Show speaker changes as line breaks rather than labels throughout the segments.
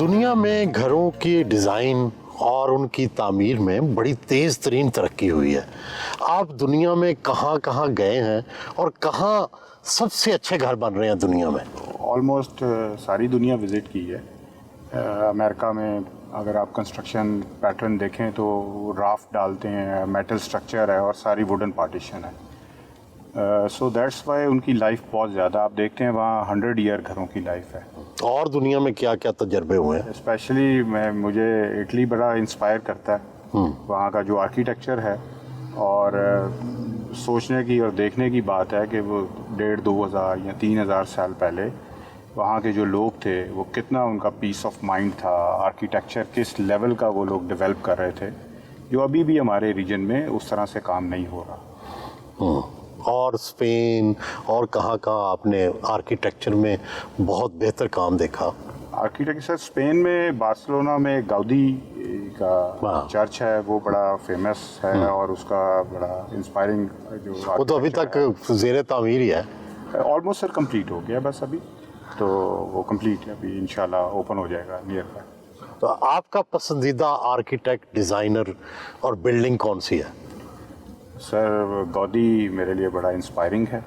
दुनिया में घरों की डिज़ाइन और उनकी तामीर में बड़ी तेज़ तरीन तरक्की हुई है। आप दुनिया में कहाँ कहाँ गए हैं और कहाँ सबसे अच्छे घर बन रहे हैं दुनिया में?
ऑलमोस्ट सारी दुनिया विज़िट की है। अमेरिका में अगर आप कंस्ट्रक्शन पैटर्न देखें तो राफ्ट डालते हैं, मेटल स्ट्रक्चर है और सारी वुडन पार्टीशन है। सो दैट्स वाई उनकी लाइफ बहुत ज़्यादा, आप देखते हैं वहाँ 100 ईयर घरों की लाइफ है।
और दुनिया में क्या क्या तजर्बे हुए हैं?
स्पेशली मुझे इटली बड़ा इंस्पायर करता है। वहाँ का जो आर्किटेक्चर है और सोचने की और देखने की बात है कि वो 1,500-2,000 या 3,000 साल पहले वहाँ के जो लोग थे वो कितना उनका पीस ऑफ माइंड था, आर्किटेक्चर किस लेवल का वो लोग डेवलप कर रहे थे, जो अभी भी हमारे रीजन में उस तरह से काम नहीं हो रहा।
और स्पेन और कहाँ कहाँ आपने आर्किटेक्चर में बहुत बेहतर काम देखा?
आर्किटेक्चर स्पेन में बार्सिलोना में गाउदी का चर्च है, वो बड़ा फेमस है और उसका बड़ा इंस्पायरिंग जो
वो तो अभी तक ज़ेरे तामीर ही है।
ऑलमोस्ट सर कंप्लीट हो गया बस अभी, तो वो कंप्लीट है, अभी इंशाल्लाह ओपन हो जाएगा नियर बाय।
तो आपका पसंदीदा आर्किटेक्ट, डिज़ाइनर और बिल्डिंग कौन सी है?
सर गौदी मेरे लिए बड़ा इंस्पायरिंग है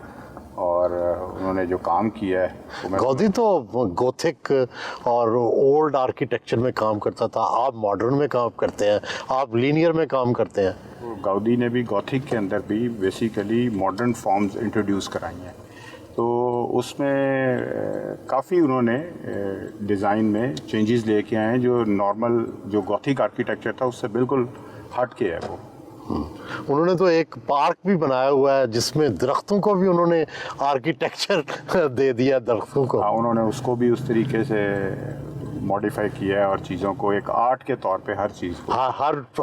और उन्होंने जो काम किया है
गौदी तो गोथिक और ओल्ड आर्किटेक्चर में काम करता था, आप मॉडर्न में काम करते हैं, आप लीनियर में काम करते हैं।
गौदी ने भी गॉथिक के अंदर भी बेसिकली मॉडर्न फॉर्म्स इंट्रोड्यूस कराई हैं, तो उसमें काफ़ी उन्होंने डिज़ाइन में चेंजेस लेके आए हैं जो नॉर्मल जो गॉथिक आर्किटेक्चर था उससे बिल्कुल हट के है वो।
उन्होंने तो एक पार्क भी बनाया हुआ है जिसमें दरख्तों को भी उन्होंने आर्किटेक्चर दे दिया दरख्तों को।
हाँ, उन्होंने उसको भी उस तरीके से मॉडिफाई किया है और चीज़ों को एक आर्ट के तौर पे हर चीज़ को,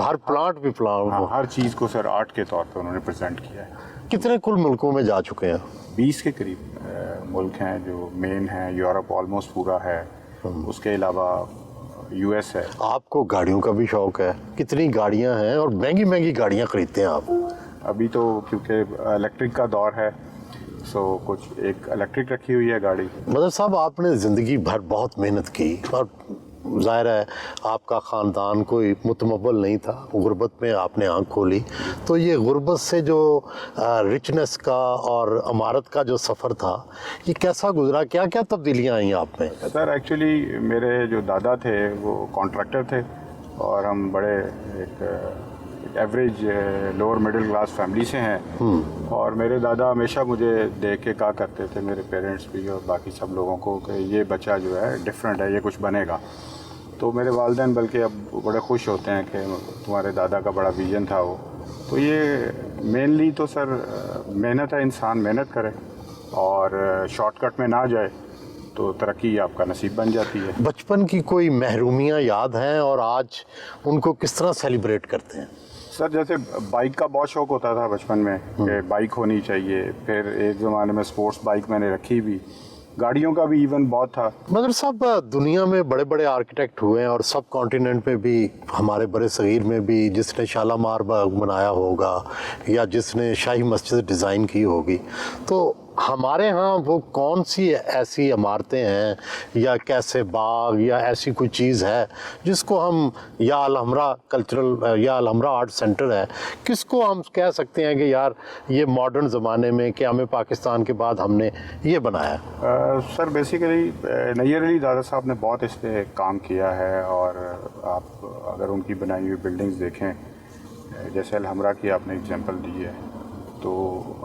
हर प्लांट भी प्लांट
हाँ, हर चीज़ को सर आर्ट के तौर पे उन्होंने प्रेजेंट किया है।
कितने कुल मुल्कों में जा चुके हैं?
20 के करीब मुल्क हैं जो मेन हैं। यूरोप ऑलमोस्ट पूरा है, उसके अलावा यूएस है।
आपको गाड़ियों का भी शौक है, कितनी गाड़ियां हैं और महंगी महंगी गाड़ियां खरीदते हैं आप?
अभी तो क्योंकि इलेक्ट्रिक का दौर है, सो कुछ एक इलेक्ट्रिक रखी हुई है गाड़ी।
मतलब साहब आपने ज़िंदगी भर बहुत मेहनत की और ज़ाहिर है आपका ख़ानदान कोई मुतमव्वल नहीं था, गुर्बत में आपने आँख खोली, तो ये गुर्बत से जो रिचनेस का और अमारत का जो सफ़र था ये कैसा गुजरा, क्या क्या तब्दीलियाँ आई आप में?
सर एक्चुअली मेरे जो दादा थे वो कॉन्ट्रैक्टर थे और हम बड़े एक average lower middle class family से हैं और मेरे दादा हमेशा मुझे देख के कहा करते थे, मेरे पेरेंट्स भी और बाकी सब लोगों को, कि ये बच्चा जो है डिफरेंट है, ये कुछ बनेगा। तो मेरे वालिदैन बल्कि अब बड़े खुश होते हैं कि तुम्हारे दादा का बड़ा विजन था वो। तो ये मेनली तो सर मेहनत है, इंसान मेहनत करे और शॉर्टकट में ना जाए तो तरक्की आपका नसीब बन जाती है।
बचपन की कोई महरूमियाँ याद हैं और आज उनको किस तरह सेलिब्रेट करते हैं?
सर जैसे बाइक का बहुत शौक होता था बचपन में कि बाइक होनी चाहिए, फिर एक ज़माने में स्पोर्ट्स बाइक मैंने रखी भी, गाड़ियों का भी इवन बहुत था।
मगर साहब दुनिया में बड़े बड़े आर्किटेक्ट हुए हैं और सब कॉन्टिनेंट में भी, हमारे बड़े सगीर में भी, जिसने शालामार बाग बनाया होगा या जिसने शाही मस्जिद डिज़ाइन की होगी, तो हमारे यहाँ वो कौन सी ऐसी इमारतें हैं या कैसे बाग या ऐसी कोई चीज़ है जिसको हम, या अलहमरा कल्चरल या अलहमरा आर्ट सेंटर है, किसको हम कह सकते हैं कि यार ये मॉडर्न ज़माने में क़याम पाकिस्तान के बाद हमने ये बनाया?
सर बेसिकली नैयर अली दादा साहब ने बहुत इस पर काम किया है और आप अगर उनकी बनाई हुई बिल्डिंग्स देखें, जैसे अलहमरा की आपने एग्जांपल दी है, तो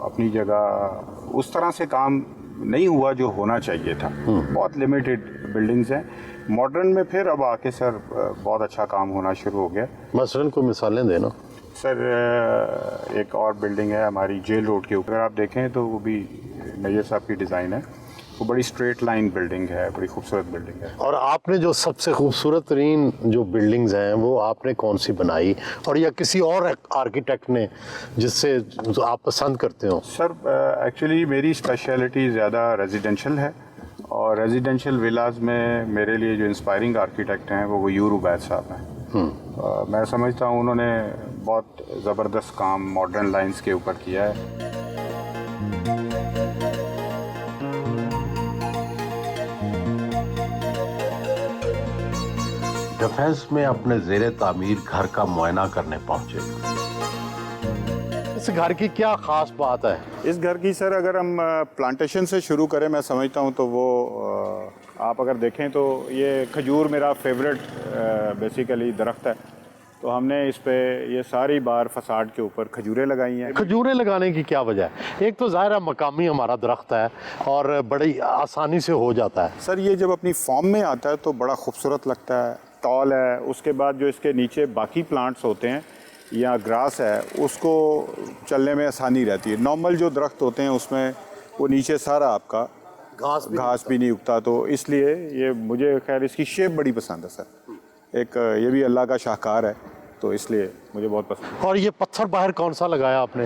अपनी जगह उस तरह से काम नहीं हुआ जो होना चाहिए था। बहुत लिमिटेड बिल्डिंग्स हैं। मॉडर्न में फिर अब आके सर बहुत अच्छा काम होना शुरू हो गया।
मसलन कोई मिसालें देना।
सर एक और बिल्डिंग है हमारी जेल रोड के ऊपर, आप देखें तो वो भी नैयर साहब की डिज़ाइन है, वो बड़ी स्ट्रेट लाइन बिल्डिंग है, बड़ी खूबसूरत बिल्डिंग है।
और आपने जो सबसे खूबसूरत तरीन जो बिल्डिंग्स हैं वो आपने कौन सी बनाई, और या किसी और आर्किटेक्ट ने जिससे आप पसंद करते हो?
सर एक्चुअली मेरी स्पेशलिटी ज़्यादा रेजिडेंशियल है और रेजिडेंशियल विलाज में मेरे लिए जो इंस्पायरिंग आर्किटेक्ट हैं वो गयूर उबैद साहब हैं। मैं समझता हूँ उन्होंने बहुत ज़बरदस्त काम मॉडर्न लाइंस के ऊपर किया है।
डिफेंस में अपने ज़ेरे तामीर घर का मुआयना करने पहुंचे। इस घर की क्या खास बात है?
इस घर की सर अगर हम प्लांटेशन से शुरू करें, मैं समझता हूँ तो वो आप अगर देखें तो ये खजूर मेरा फेवरेट बेसिकली दरख्त है। तो हमने इस पे ये सारी बार फसाड के ऊपर खजूरें लगाई हैं।
खजूरें लगाने की क्या वजह है? एक तो ज़ाहिर है मकामी हमारा दरख्त है और बड़ी आसानी से हो जाता है।
सर ये जब अपनी फॉर्म में आता है तो बड़ा खूबसूरत लगता है, टॉल है। उसके बाद जो इसके नीचे बाकी प्लांट्स होते हैं या ग्रास है, उसको चलने में आसानी रहती है। नॉर्मल जो दरख्त होते हैं उसमें वो नीचे सारा आपका घास भी नहीं उगता। तो इसलिए ये मुझे खैर इसकी शेप बड़ी पसंद है सर। एक ये भी अल्लाह का शाहकार है, तो इसलिए मुझे बहुत पसंद है।
और ये पत्थर बाहर कौन सा लगाया आपने?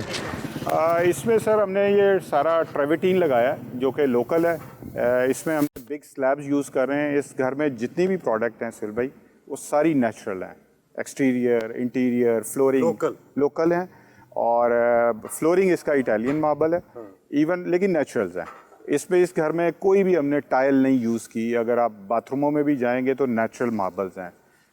इसमें सर हमने ये सारा ट्रेविटीन लगाया है जो कि लोकल है। इसमें हम बिग स्लैब्स यूज़ कर रहे हैं। इस घर में जितनी भी प्रोडक्ट हैं सुहेल भाई, वो सारी नेचुरल हैं। एक्सटीरियर, इंटीरियर, फ्लोरिंग लोकल हैं और फ्लोरिंग इसका इटालियन मार्बल है इवन, लेकिन नेचुरल्स हैं। इसमें इस घर में कोई भी हमने टाइल नहीं यूज़ की। अगर आप बाथरूमों में भी जाएंगे तो नेचुरल मार्बल्स हैं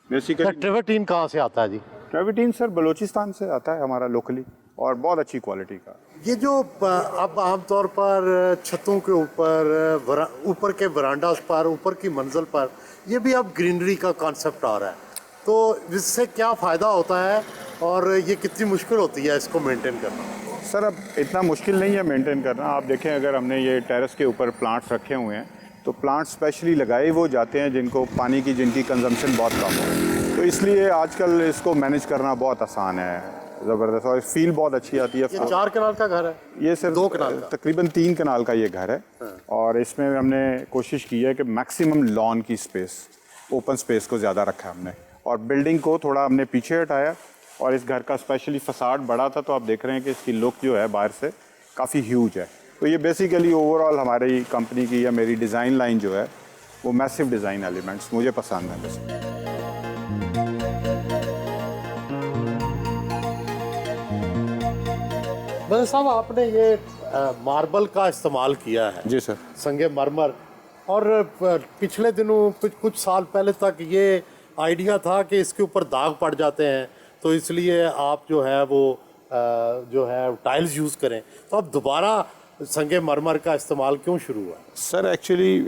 बेसिकली।
ट्रेवर्टीन कहाँ से आता है जी?
ट्रेविटीन सर बलूचिस्तान से आता है हमारा लोकली, और बहुत अच्छी क्वालिटी का।
ये जो अब आमतौर पर छतों के ऊपर के वरांडास पर, ऊपर की मंजिल पर, ये भी अब ग्रीनरी का कॉन्सेप्ट आ रहा है। तो इससे क्या फ़ायदा होता है और ये कितनी मुश्किल होती है इसको मेंटेन करना?
सर अब इतना मुश्किल नहीं है मेंटेन करना। आप देखें अगर हमने ये टेरेस के ऊपर प्लांट्स रखे हुए हैं तो प्लांट्स स्पेशली लगाए वो जाते हैं जिनको पानी की जिनकी कंजम्पशन बहुत कम हो। तो इसलिए आजकल इसको मैनेज करना बहुत आसान है, ज़बरदस्त, और फील बहुत अच्छी आती है।
ये 4 कनाल का घर है?
ये सिर्फ
2 कनाल का?
तकरीबन 3 कनाल का ये घर है। और इसमें हमने कोशिश की है कि मैक्सिमम लॉन की स्पेस, ओपन स्पेस को ज़्यादा रखा हमने, और बिल्डिंग को थोड़ा हमने पीछे हटाया। और इस घर का स्पेशली फसाड बड़ा था, तो आप देख रहे हैं कि इसकी लुक जो है बाहर से काफ़ी ह्यूज है। तो ये बेसिकली ओवरऑल हमारी कंपनी की या मेरी डिज़ाइन लाइन जो है वो मैसिव डिज़ाइन एलिमेंट्स मुझे पसंद है बेसिकली।
बस साहब, आपने ये मार्बल का इस्तेमाल किया है?
जी सर।
संगे मरमर। और पिछले दिनों कुछ साल पहले तक ये आइडिया था कि इसके ऊपर दाग पड़ जाते हैं, तो इसलिए आप जो है वो जो है टाइल्स यूज़ करें। तो अब दोबारा संगे मरमर का इस्तेमाल क्यों शुरू हुआ?
सर एक्चुअली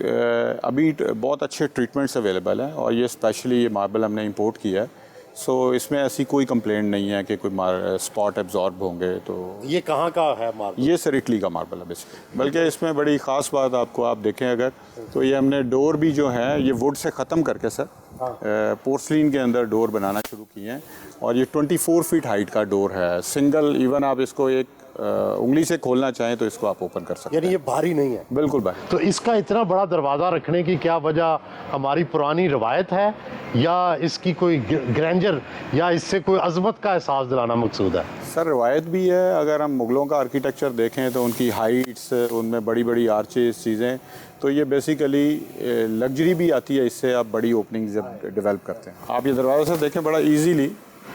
अभी बहुत अच्छे ट्रीटमेंट्स अवेलेबल हैं, और ये स्पेशली ये मार्बल हमने इंपोर्ट किया है। सो इसमें ऐसी कोई कंप्लेंट नहीं है कि कोई स्पॉट एब्जॉर्ब होंगे। तो
ये कहाँ का है मार्बल?
ये सर इटली का मार्बल है बेसिकली। बल्कि इसमें बड़ी ख़ास बात आपको, आप देखें अगर, तो ये हमने डोर भी जो है ये वुड से ख़त्म करके सर पोर्सलिन के अंदर डोर बनाना शुरू किए हैं। और ये 24 फीट हाइट का डोर है, सिंगल। इवन आप इसको एक उंगली से खोलना चाहें तो इसको आप ओपन कर सकते हैं।
यानी ये भारी नहीं है?
बिल्कुल भारी।
तो इसका इतना बड़ा दरवाज़ा रखने की क्या वजह? हमारी पुरानी रवायत है या इसकी कोई ग्रैंडर या इससे कोई अजमत का एहसास दिलाना मकसूद है?
सर रवायत भी है। अगर हम मुग़लों का आर्किटेक्चर देखें तो उनकी हाइट्स, उनमें बड़ी बड़ी आर्चेस चीज़ें, तो ये बेसिकली लग्जरी भी आती है इससे। आप बड़ी ओपनिंग जब डेवलप करते हैं, आप ये दरवाज़ा से देखें बड़ा ईजीली,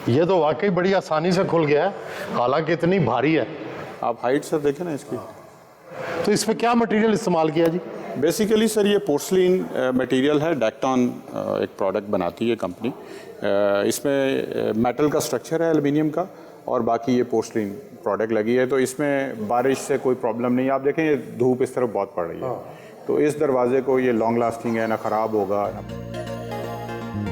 ये तो वाकई बड़ी आसानी से खुल गया है, हालांकि इतनी भारी है।
आप हाइट सर देखें ना इसकी।
तो इसमें क्या मटेरियल इस्तेमाल किया जी?
बेसिकली सर ये पोर्सलिन मटेरियल है। डेक्टॉन एक प्रोडक्ट बनाती है कंपनी। इसमें मेटल का स्ट्रक्चर है, एल्युमिनियम का, और बाकी ये पोर्सलिन प्रोडक्ट लगी है। तो इसमें बारिश से कोई प्रॉब्लम नहीं। आप देखें ये धूप इस तरफ बहुत पड़ रही है, तो इस दरवाजे को ये लॉन्ग लास्टिंग है, ना ख़राब होगा।